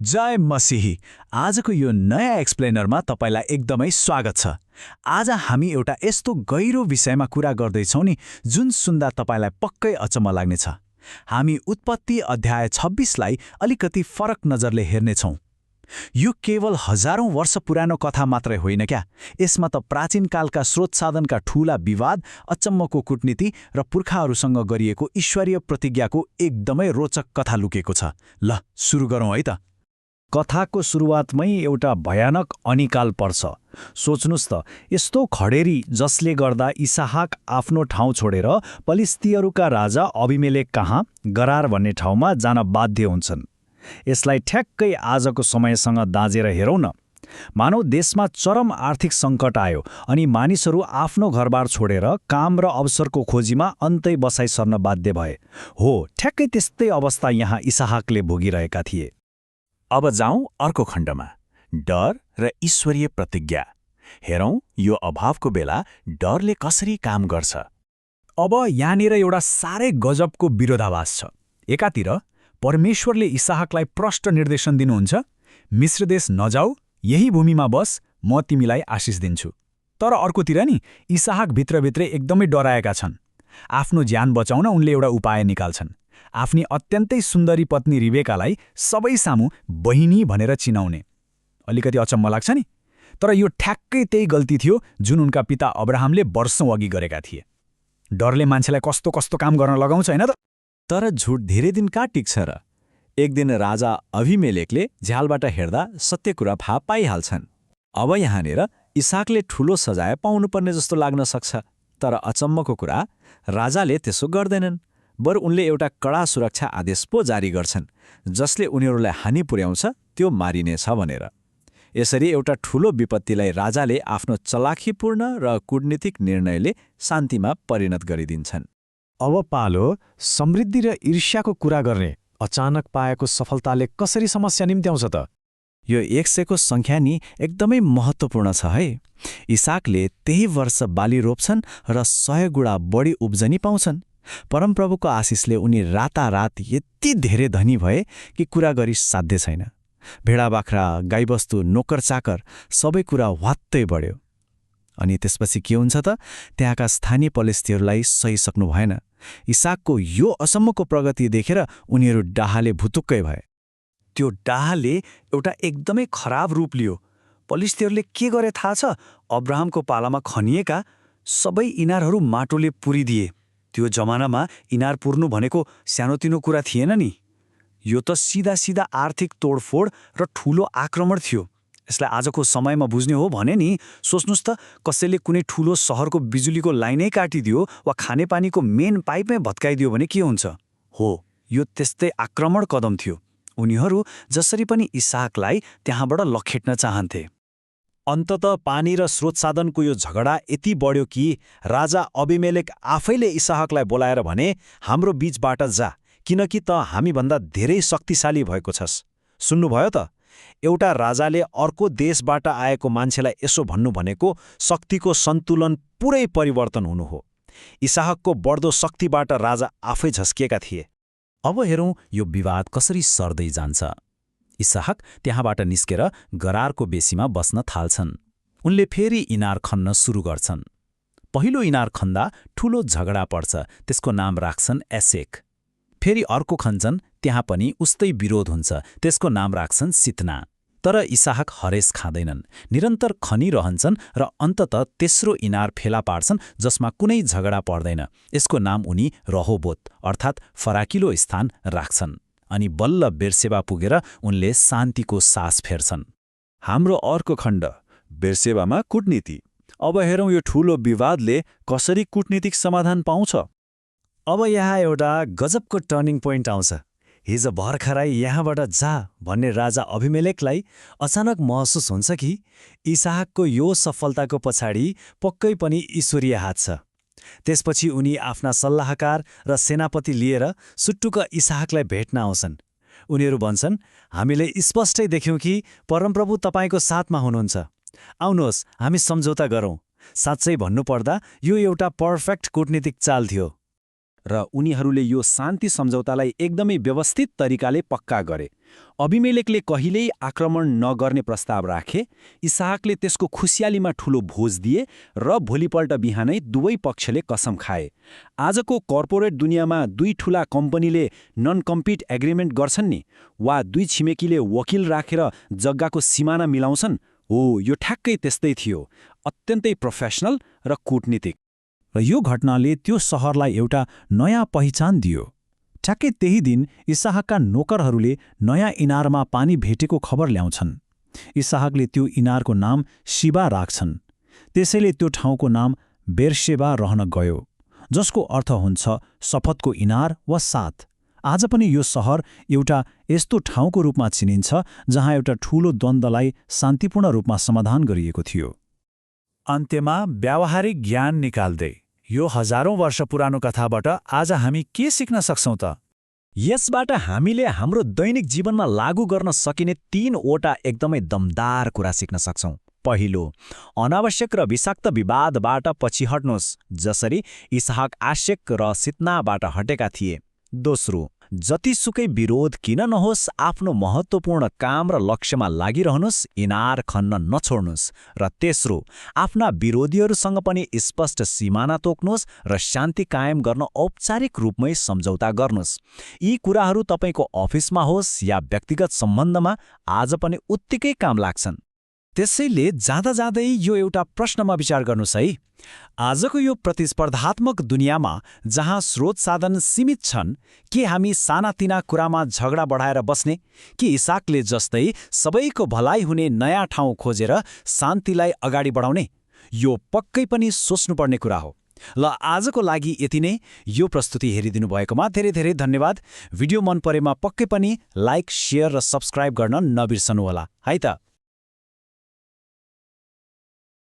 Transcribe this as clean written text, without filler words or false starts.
जय मसीही। आजको यो नयाँ एक्सप्लेनरमा तपाईलाई एकदमै स्वागत छ। आज हामी एउटा यस्तो गहिरो विषयमा कुरा गर्दैछौँ नि जुन सुन्दा तपाईलाई पक्कै अचम्म लाग्नेछ। हामी उत्पत्ति अध्याय 26लाई अलिकति फरक नजरले हेर्नेछौँ। यो केवल हजारौं वर्ष पुरानो कथा मात्रै होइन क्या। यसमा त प्राचीन कालका स्रोत साधनका ठूला विवाद, अचम्मको कूटनीति र पुर्खाहरूसँग गरिएको ईश्वरीय प्रतिज्ञाको एकदमै रोचक कथा लुकेको छ। ल सुरु गरौँ है त। कथाको सुरुवातमै एउटा भयानक अनिकाल पर्छ। सोच्नुस् त, यस्तो खडेरी जसले गर्दा इसहाक आफ्नो ठाउँ छोडेर पलिस्तीहरूका राजा अबिमेलेक कहाँ गरार भन्ने ठाउँमा जान बाध्य हुन्छन्। यसलाई ठ्याक्कै आजको समयसँग दाँजेर हेरौँ न। मानव देशमा चरम आर्थिक सङ्कट आयो अनि मानिसहरू आफ्नो घरबार छोडेर काम र अवसरको खोजीमा अन्तै बसाइ सर्न बाध्य भए। हो, ठ्याक्कै त्यस्तै अवस्था यहाँ इसहाकले भोगिरहेका थिए। अब जाउँ अर्को खण्डमा, डर र ईश्वरीय प्रतिज्ञा। हेरौँ यो अभावको बेला डरले कसरी काम गर्छ। अब यहाँनिर एउटा साह्रै गजबको विरोधाभास छ। एकातिर परमेश्वरले इसहाकलाई प्रष्ट निर्देशन दिनुहुन्छ, मिश्र देश नजाऊ, यही भूमिमा बस, म तिमीलाई आशिष दिन्छु। तर अर्कोतिर नि इसहाक भित्रभित्रै एकदमै डराएका छन्। आफ्नो ज्यान बचाउन उनले एउटा उपाय निकाल्छन्। आफ्नी अत्यन्तै सुन्दरी पत्नी रिबेकालाई सबै सामु बहिनी भनेर चिनाउने। अलिकति अचम्म लाग्छ नि, तर यो ठ्याक्कै त्यही गल्ती थियो जुन उनका पिता अब्राहमले वर्षौं अघि गरेका थिए। डरले मान्छेलाई कस्तो कस्तो काम गर्न लगाउँछ हैन त। तर झुट धेरै दिन कहाँ टिक्छ र। एक दिन राजा अभिमेलेकले झ्यालबाट हेर्दा सत्य कुरा थाहा पाइहाल्छन्। अब यहाँनिर इसहाकले ठूलो सजाय पाउनुपर्ने जस्तो लाग्न सक्छ। तर अचम्मको कुरा, राजाले त्यसो गर्दैनन्। बरु उनले एउटा कडा सुरक्षा आदेश पो जारी गर्छन्, जसले उनीहरूलाई हानि पुर्याउँछ त्यो मारिनेछ भनेर। यसरी एउटा ठूलो विपत्तिलाई राजाले आफ्नो चलाखीपूर्ण र कूटनीतिक निर्णयले शान्तिमा परिणत गरिदिन्छन्। अब पालो समृद्धि र ईर्ष्याको कुरा गर्ने। अचानक पाएको सफलताले कसरी समस्या निम्त्याउँछ त। यो 100को सङ्ख्या नि एकदमै महत्त्वपूर्ण छ है। इसहाकले त्यही वर्ष बाली रोप्छन् र 100 गुणा बढी उब्जनी पाउँछन्। परमप्रभुको आशिषले उनी रातारात यति धेरै धनी भए कि कुरा गरी साध्य छैन। भेडा बाख्रा, गाईबस्तु, नोकर चाकर सबै कुरा वात्तै बढ्यो। अनि त्यसपछि के हुन्छ त, त्यहाँका स्थानीय पलिस्तीहरूलाई सहिसक्नु भएन। इसहाकको यो असम्मको प्रगति देखेर उनीहरू डाहाले भुतुक्कै भए। त्यो डाहाले एउटा एकदमै खराब रूप लियो। पलिस्तीहरूले के गरे थाहा छ? अब्राहमको पालामा खनिएका सबै इनारहरू माटोले पुरिदिए। त्यो जमानामा इनार पुर्नु भनेको सानोतिनो कुरा थिएन नि। यो त सिधा सिधा आर्थिक तोडफोड र ठूलो आक्रमण थियो। यसलाई आजको समयमा बुझ्ने हो भने नि, सोच्नुस् त, कसैले कुनै ठूलो सहरको बिजुलीको लाइनै काटिदियो वा खानेपानीको मेन पाइपमै भत्काइदियो भने के हुन्छ। हो, यो त्यस्तै आक्रमण कदम थियो। उनीहरू जसरी पनि इसहाकलाई त्यहाँबाट लखेट्न चाहन्थे। अन्ततः पानी र स्रोत साधनको यो झगडा यति बढ्यो कि राजा अबिमेलेक आफैले इसहाकलाई बोलाएर भने, हाम्रो बीचबाट जा, किनकि त हामीभन्दा धेरै शक्तिशाली भएको छस्। सुन्नुभयो त, एउटा राजाले अर्को देशबाट आएको मान्छेलाई यसो भन्नु भनेको शक्तिको सन्तुलन पुरै परिवर्तन हुनु हो। इसहाकको बढ्दो शक्तिबाट राजा आफै झस्किएका थिए। अब हेरौँ यो विवाद कसरी सर्दै जान्छ। इसहाक त्यहाँबाट निस्केर गरारको बेसीमा बस्न थाल्छन्। उनले फेरि इनार खन्न सुरु गर्छन्। पहिलो इनार खन्दा ठूलो झगडा पर्छ, त्यसको नाम राख्छन् एसेक। फेरि अर्को खन्छन्, त्यहाँ पनि उस्तै विरोध हुन्छ, त्यसको नाम राख्छन् सितना। तर इसहाक हरेस खाँदैनन्, निरन्तर खनिरहन्छन् र अन्ततः तेस्रो इनार फेला पार्छन् जसमा कुनै झगडा पर्दैन। यसको नाम उनी रहोबोत अर्थात् फराकिलो स्थान राख्छन्। अनि बल्ल बेर्सेबा पुगेर उनले शान्तिको सास फेर्छन्। हाम्रो अर्को खण्ड, बेर्सेबामा कूटनीति। अब हेरौँ यो ठूलो विवादले कसरी कूटनीतिक समाधान पाउँछ। अब यहाँ एउटा गजबको टर्निङ पोइन्ट आउँछ। हिजो भर्खरै यहाँबाट जा भन्ने राजा अभिमेलेकलाई अचानक महसुस हुन्छ कि इसहाकको यो सफलताको पछाडि पक्कै पनि ईश्वरीय हात छ। त्यसपछि उनी आफ्ना सल्लाहकार र सेनापति लिएर सुट्टुक इसहाकलाई भेट्न आउँछन्। उनीहरू भन्छन्, हामीले स्पष्टै देख्यौँ कि परमप्रभु तपाईँको साथमा हुनुहुन्छ। आउनुहोस्, हामी सम्झौता गरौँ। साँच्चै भन्नुपर्दा यो एउटा पर्फेक्ट कूटनीतिक चाल थियो। र उनीहरूले यो शान्ति सम्झौतालाई एकदमै व्यवस्थित तरिकाले पक्का गरे। अबिमेलेकले कहिल्यै आक्रमण नगर्ने प्रस्ताव राखे, इसाहकले त्यसको खुसियालीमा ठूलो भोज दिए र भोलिपल्ट बिहानै दुवै पक्षले कसम खाए। आजको कर्पोरेट दुनियाँमा दुई ठूला कम्पनीले नन कम्पिट एग्रिमेन्ट गर्छन् नि, वा दुई छिमेकीले वकिल राखेर जग्गाको सिमाना मिलाउँछन्, हो यो ठ्याक्कै त्यस्तै थियो, अत्यन्तै प्रोफेसनल र कूटनीतिक। र यो घटनाले त्यो सहरलाई एउटा नयाँ पहिचान दियो। ठ्याक्कै त्यही दिन इसाहकका नोकरहरूले नयाँ इनारमा पानी भेटेको खबर ल्याउँछन्। इसाहकले त्यो इनारको नाम शिबा राख्छन्। त्यसैले त्यो ठाउँको नाम बेर्शेबा रहन गयो, जसको अर्थ हुन्छ शपथको इनार वा साथ। आज पनि यो सहर एउटा यस्तो ठाउँको रूपमा चिनिन्छ जहाँ एउटा ठूलो द्वन्द्वलाई शान्तिपूर्ण रूपमा समाधान गरिएको थियो। अन्त्यमा व्यावहारिक ज्ञान निकाल्दै यो हजारौं वर्ष पुरानो कथाबाट आज हामी के सिक्न सक्छौं त? यसबाट हामीले हाम्रो दैनिक जीवनमा लागू गर्न सकिने 3वटा एकदमै दमदार कुरा सिक्न सक्छौं। पहिलो, अनावश्यक र विषाक्त विवादबाट पछि हट्नुहोस्, जसरी इसहाक आशेक र सित्नाबाट हटेका थिए। दोस्रो, जतिसुकै विरोध किन नहोस्, आफ्नो महत्त्वपूर्ण काम र लक्ष्यमा लागिरहनुहोस्, इनार खन्न नछोड्नुहोस्। र तेस्रो, आफ्ना विरोधीहरूसँग पनि स्पष्ट सिमाना तोक्नुहोस् र शान्ति कायम गर्न औपचारिक रूपमै सम्झौता गर्नुहोस्। यी कुराहरू तपाईँको अफिसमा होस् या व्यक्तिगत सम्बन्धमा आज पनि उत्तिकै काम लाग्छन्। त्यसैले जाँदा जाँदै यो एउटा प्रश्नमा विचार गर्नुहोस् है। आजको यो प्रतिस्पर्धात्मक दुनियाँमा जहाँ स्रोत साधन सीमित छन्, के हामी सानातिना कुरामा झगडा बढाएर बस्ने, कि इसाकले जस्तै सबैको भलाइ हुने नयाँ ठाउँ खोजेर शान्तिलाई अगाडि बढाउने? यो पक्कै पनि सोच्नुपर्ने कुरा हो। ल आजको लागि यति नै। यो प्रस्तुति हेरिदिनु भएकोमा धेरै धेरै धन्यवाद। भिडियो मन परेमा पक्कै पनि लाइक, शेयर र सब्स्क्राइब गर्न नबिर्सनुहोला है त।